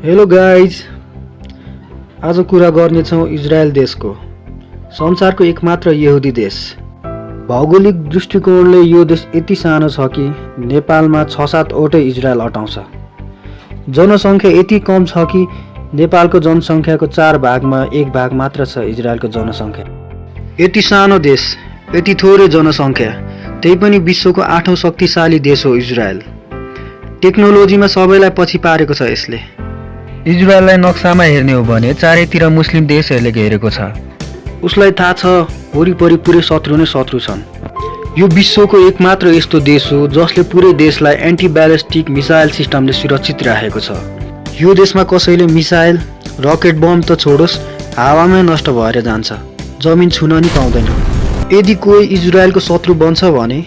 Hello guys, आज कुरा गर्नेछौँ इजरायल देशको। संसारको एकमात्र यहुदी देश। भौगोलिक दृष्टिकोणले यो देश यति सानो छ कि नेपालमा 6-7 वटै इजरायल अटाउँछ। जनसङ्ख्या यति कम छ कि नेपालको जनसङ्ख्याको 4 भागमा 1 भाग मात्र छ इजरायलको जनसङ्ख्या। यति सानो देश, यति थोरै जनसङ्ख्या, त्यही पनि विश्वको 8औं शक्तिशाली देश हो इजरायल। टेक्नोलोजीमा सबैलाई पछि पारेको छ यसले। इजरायललाई नक्सामा हेर्ने हो भने चारैतिर मुस्लिम देशहरूले घेरेको छ। उसलाई थाहा छ वरिपरि पुरै शत्रु नै शत्रु छन्। यो विश्वको एकमात्र यस्तो देश हो जसले पुरै देशलाई एन्टी ब्यालिस्टिक मिसाइल सिस्टमले सुरक्षित राखेको छ। यो देशमा कसैले मिसाइल, रकेट बम त छोडोस्, हावामै नष्ट भएर जान्छ, जमिन छुन नि पाउँदैन। यदि कोही इजरायलको शत्रु बन्छ भने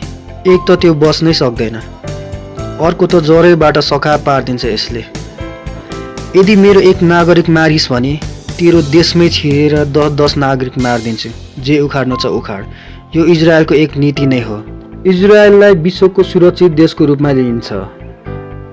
एक त त्यो बच्नै सक्दैन, अर्को त जरैबाट सखा पारिदिन्छ यसले। यदि मेरो एक नागरिक मारिस् भने तेरो देशमै छिरेर 10-10 नागरिक मारिदिन्छु, जे उखाड्नु छ उखाड। यो इजरायलको एक नीति नै हो। इजरायललाई विश्वको सुरक्षित देशको रूपमा लिइन्छ।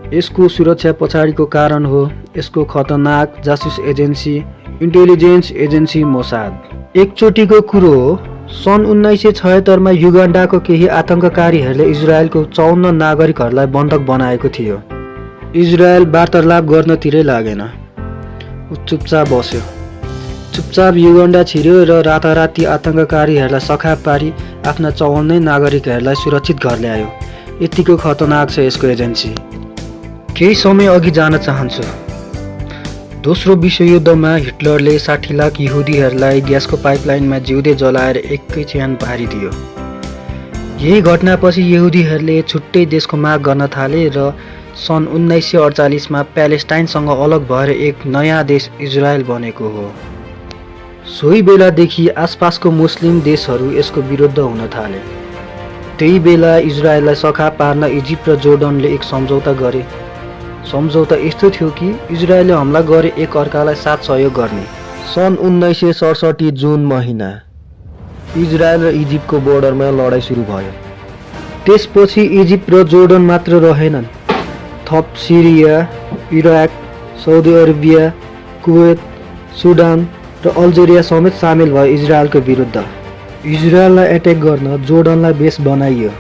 यसको सुरक्षा पछाडिको कारण हो यसको खतरनाक जासुस एजेन्सी इन्टेलिजेन्स एजेन्सी मोसाद। एकचोटिको कुरो हो, सन् 1976 मा युगान्डाको केही आतंककारीहरूले इजरायलको 54 नागरिकहरूलाई बन्धक बनाएको थियो। इजरायल वार्तालाप गर्नतिरै लागेन, ऊ चुपचाप बस्यो। चुपचाप युगान्डा छिर्यो र राताराती आतंककारीहरूलाई सखा पारी आफ्ना 54 नागरिकहरूलाई सुरक्षित घर ल्यायो। यतिको खतरनाक छ यसको एजेन्सी। केही समय अघि जान चाहन्छु। दोस्रो विश्वयुद्धमा हिटलरले 60 लाख यहुदीहरूलाई ग्यासको पाइपलाइनमा जिउँदै जलाएर एकै छ्यान पारिदियो। यही घटनापछि यहुदीहरूले छुट्टै देशको माग गर्न थाले र सन् 1948 मा प्यालेस्टाइनसँग अलग भएर एक नयाँ देश इजरायल बनेको हो। सोही बेलादेखि आसपासको मुस्लिम देशहरू यसको विरुद्ध हुन थाले। त्यही बेला इजरायललाई सखा पार्न इजिप्ट र जोर्डनले एक सम्झौता गरे। सम्झौता यस्तो थियो कि इजरायलले हमला गरे एक अर्कालाई साथ सहयोग गर्ने। सन् 1967 जुन महिना इजरायल र इजिप्टको बोर्डरमा लडाईँ सुरु भयो। त्यसपछि इजिप्ट र जोर्डन मात्र रहेनन्, थप Syria, Iraq, Saudi Arabia, Kuwait, Sudan र अल्जेरिया समेत सामेल भयो इजरायलको विरुद्ध। इजरायललाई एट्याक गर्न जोर्डनलाई बेस बनाइयो।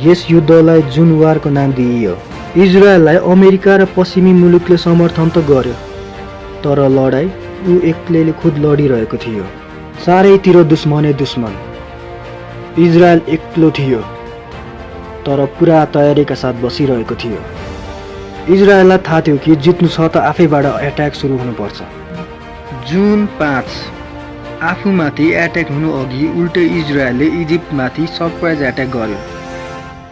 यस युद्धलाई जुन वारको नाम दिइयो। इजरायललाई अमेरिका र पश्चिमी मुलुकले समर्थन त गर्यो, तर लडाईँ ऊ एक्लैले खुद लडिरहेको थियो। चारैतिर दुश्मनै दुश्मन। इजरायल एक्लो थियो, तर पुरा तयारीका साथ बसिरहेको थियो। इजरायललाई थाहा थियो कि जित्नु छ त आफैबाट एट्याक सुरु हुनुपर्छ। जुन 5 आफूमाथि एट्याक हुनु अघि उल्टै इजरायलले इजिप्टमाथि सरप्राइज एट्याक गर्यो।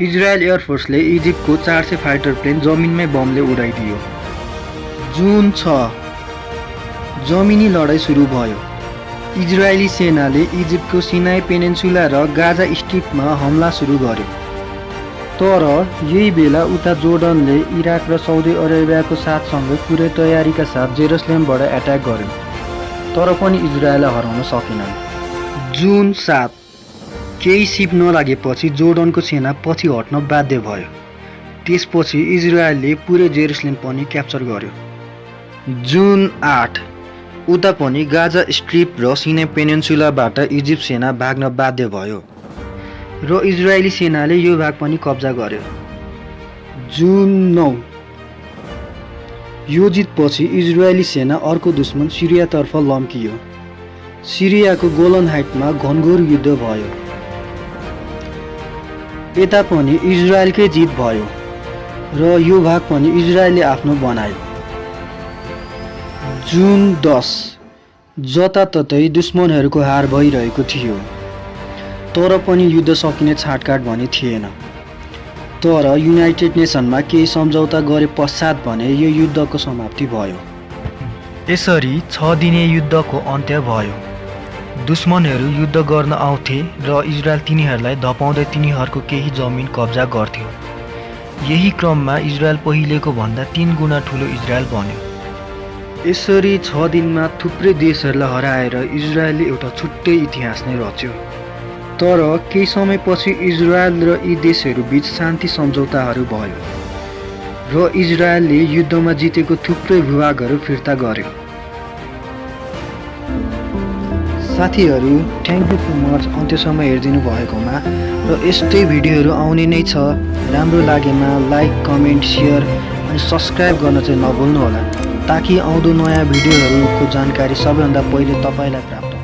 इजरायल एयरफोर्सले इजिप्टको 400 फाइटर प्लेन जमिनमै बमले उडाइदियो। जुन 6 जमिनी लडाईँ सुरु भयो। इजरायली सेनाले इजिप्टको सिनाई पेनिन्सुला र गाजा स्ट्रिपमा हमला सुरु गर्यो। तर यही बेला उता जोर्डनले इराक र साउदी अरेबियाको साथसँगै पुरै तयारीका साथ जेरुसलेमबाट एट्याक गर्यो, तर पनि इजरायललाई हराउन सकेनन्। जुन 7 केही सिप नलागेपछि जोर्डनको सेना पछि हट्न बाध्य भयो। त्यसपछि इजरायलले पुरै जेरुसलेम पनि क्याप्चर गर्यो। जुन 8 उता पनि गाजा स्ट्रिप र सिनाई पेनिन्सुलाबाट इजिप्ट सेना भाग्न बाध्य भयो र इजरायली सेनाले यो भाग पनि कब्जा गर्यो। जुन 9 यो जितपछि इजरायली सेना अर्को दुश्मन सिरियातर्फ लम्कियो। सिरियाको गोलन हाइटमा घनघोर युद्ध भयो। यता पनि इजरायलकै जित भयो र यो भाग पनि इजरायलले आफ्नो बनायो। जुन 10 जताततै दुश्मनहरूको हार भइरहेको थियो, तर पनि युद्ध सकिने छाटकाट भने थिएन। तर युनाइटेड नेसनमा केही सम्झौता गरे पश्चात भने यो युद्धको समाप्ति भयो। यसरी 6 दिने युद्धको अन्त्य भयो। दुश्मनहरू युद्ध गर्न आउँथे र इजरायल तिनीहरूलाई धपाउँदै तिनीहरूको केही जमिन कब्जा गर्थ्यो। यही क्रममा इजरायल पहिलेको भन्दा 3 गुणा ठुलो इजरायल बन्यो। यसरी 6 दिनमा थुप्रै देशहरूलाई हराएर इजरायलले एउटा छुट्टै इतिहास नै रच्यो। तर केही समयपछि इजरायल र यी देशहरू बीच शान्ति सम्झौताहरू भयो। र इजरायलले युद्धमा जितेको थुप्रै भूभागहरू फिर्ता गर्यो। साथीहरू, थ्याङ्क यू सो मच अन्त्यसम्म हेरिदिनु भएकोमा र यस्तै भिडियोहरू आउने नै छ। राम्रो लागेमा लाइक, कमेन्ट, सेयर अनि सब्सक्राइब गर्न चाहिँ नभुल्नुहोला ताकि आउँदो नयाँ भिडियोहरूको जानकारी सबैभन्दा पहिले तपाईँलाई प्राप्त